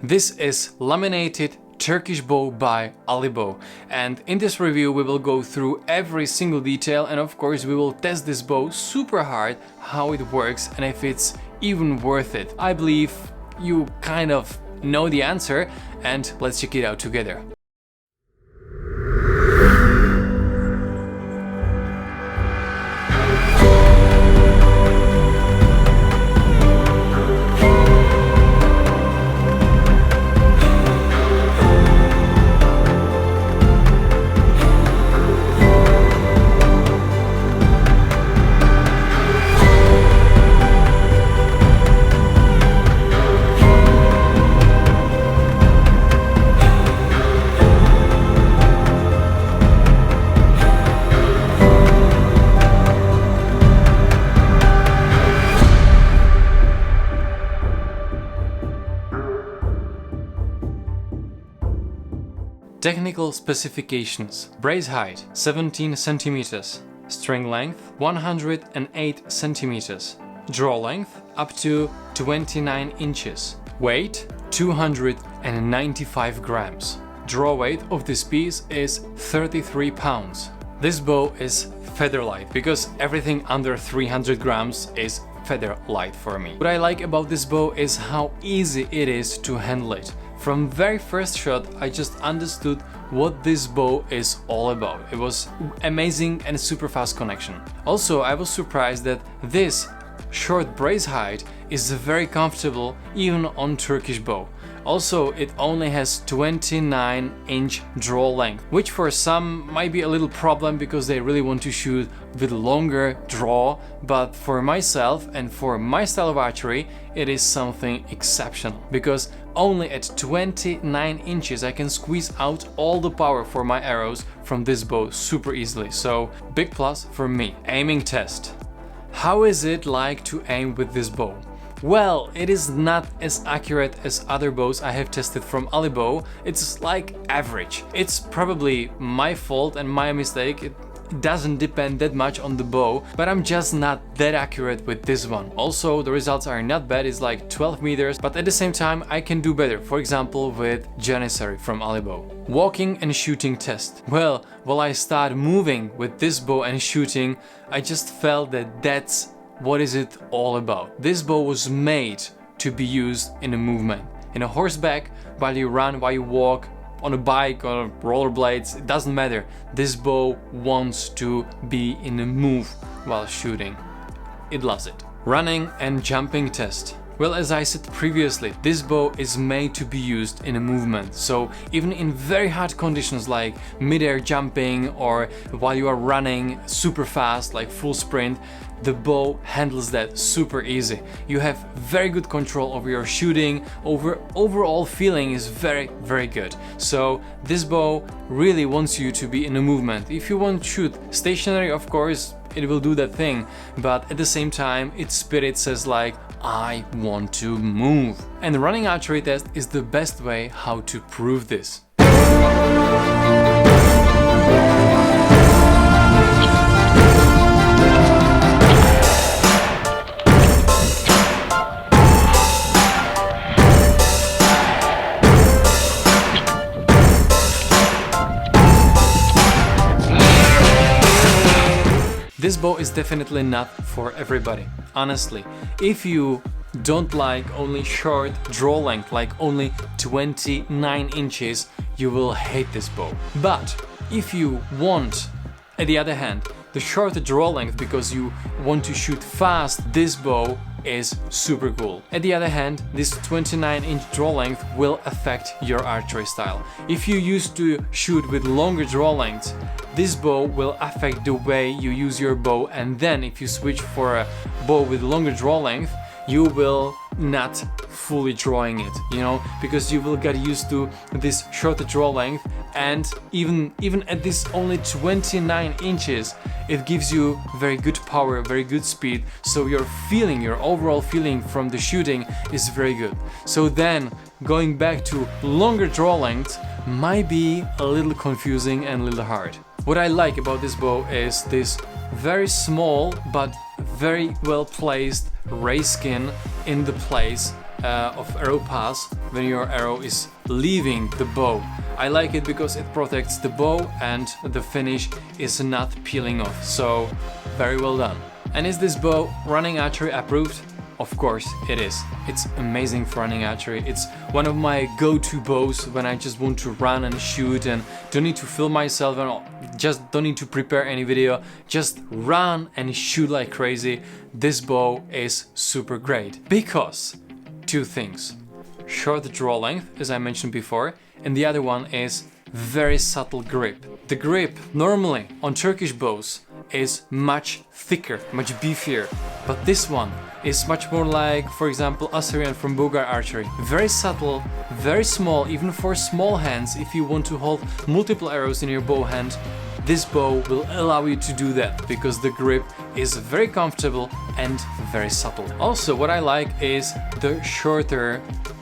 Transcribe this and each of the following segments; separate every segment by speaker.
Speaker 1: This is Laminated Turkish Bow by Alibow, and in this review we will go through every single detail, and of course we will test this bow super hard, how it works and if it's even worth it. I believe you kind of know the answer, and let's check it out together. Technical specifications: brace height 17 centimeters, string length 108 centimeters, draw length up to 29 inches, weight 295 grams. Draw weight of this piece is 33 pounds. This bow is feather light because everything under 300 grams is feather light for me. What I like about this bow is how easy it is to handle it. From very first shot, I just understood what this bow is all about. It was amazing and super fast connection. Also, I was surprised that this short brace height is very comfortable even on Turkish bow. Also, it only has 29-inch draw length, which for some might be a little problem because they really want to shoot with longer draw, but for myself and for my style of archery, it is something exceptional because only at 29 inches I can squeeze out all the power for my arrows from this bow super easily, so big plus for me. Aiming test. How is it like to aim with this bow? Well, it is not as accurate as other bows I have tested from Alibow. It's like average. It's probably my fault and my mistake. It doesn't depend that much on the bow, but I'm just not that accurate with this one. Also, the results are not bad. It's like 12 meters, but at the same time I can do better. For example, with Janissary from Alibow. Walking and shooting test. Well, while I start moving with this bow and shooting, I just felt that that's what is it all about. This bow was made to be used in a movement. In a horseback, while you run, while you walk, on a bike or rollerblades, it doesn't matter. This bow wants to be in a move while shooting. It loves it. Running and jumping test. Well, as I said previously, this bow is made to be used in a movement. So even in very hard conditions like mid-air jumping or while you are running super fast, like full sprint, the bow handles that super easy. You have very good control over your shooting, overall feeling is very good. So this bow really wants you to be in a movement. If you want to shoot stationary, of course, it will do that thing, but at the same time, its spirit says like, I want to move. And the running archery test is the best way how to prove this. This bow is definitely not for everybody, honestly. If you don't like only short draw length, like only 29 inches, you will hate this bow. But if you want, at the other hand, the shorter draw length because you want to shoot fast, this bow is super cool. At the other hand, this 29-inch draw length will affect your archery style. If you used to shoot with longer draw lengths, this bow will affect the way you use your bow, and then if you switch for a bow with longer draw length, you will not fully drawing it, you know, because you will get used to this shorter draw length, and even at this only 29 inches, it gives you very good power, very good speed, so your overall feeling from the shooting is very good. So then going back to longer draw lengths might be a little confusing and a little hard. What I like about this bow is this very small but very well placed ray skin in the place of arrow pass when your arrow is leaving the bow. I like it because it protects the bow and the finish is not peeling off, so very well done. And is this bow running archery approved? Of course it is. It's amazing for running archery. It's one of my go-to bows when I just want to run and shoot and don't need to film myself and just don't need to prepare any video. Just run and shoot like crazy. This bow is super great because two things. Short draw length, as I mentioned before, and the other one is very subtle grip. The grip normally on Turkish bows is much thicker, much beefier, but this one is much more like, for example, Assyrian from Bulgar archery. Very subtle, very small, even for small hands. If you want to hold multiple arrows in your bow hand, this bow will allow you to do that because the grip is very comfortable and very subtle. Also, what I like is the shorter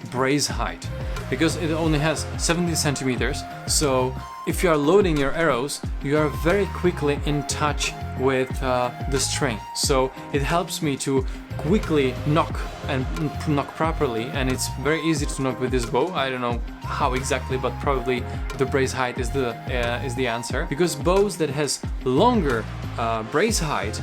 Speaker 1: brace height, because it only has 70 centimeters, so if you are loading your arrows, you are very quickly in touch with the string. So it helps me to quickly knock and knock properly, and it's very easy to knock with this bow. I don't know how exactly, but probably the brace height is the answer. Because bows that has longer brace height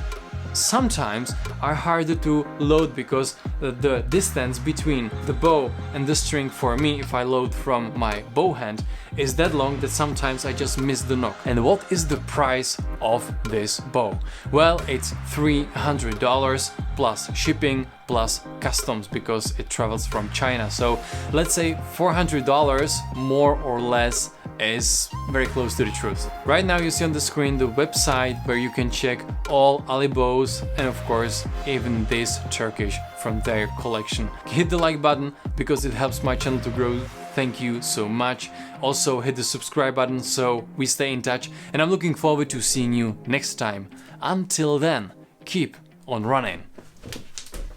Speaker 1: sometimes are harder to load because the distance between the bow and the string for me, if I load from my bow hand, is that long that sometimes I just miss the knock. And what is the price of this bow? Well, it's $300 plus shipping plus customs because it travels from China. So let's say $400 more or less is very close to the truth. Right now you see on the screen the website where you can check all Alibows and of course even this Turkish from their collection. Hit the like button because it helps my channel to grow. Thank you so much. Also hit the subscribe button so we stay in touch, and I'm looking forward to seeing you next time. Until then, keep on running.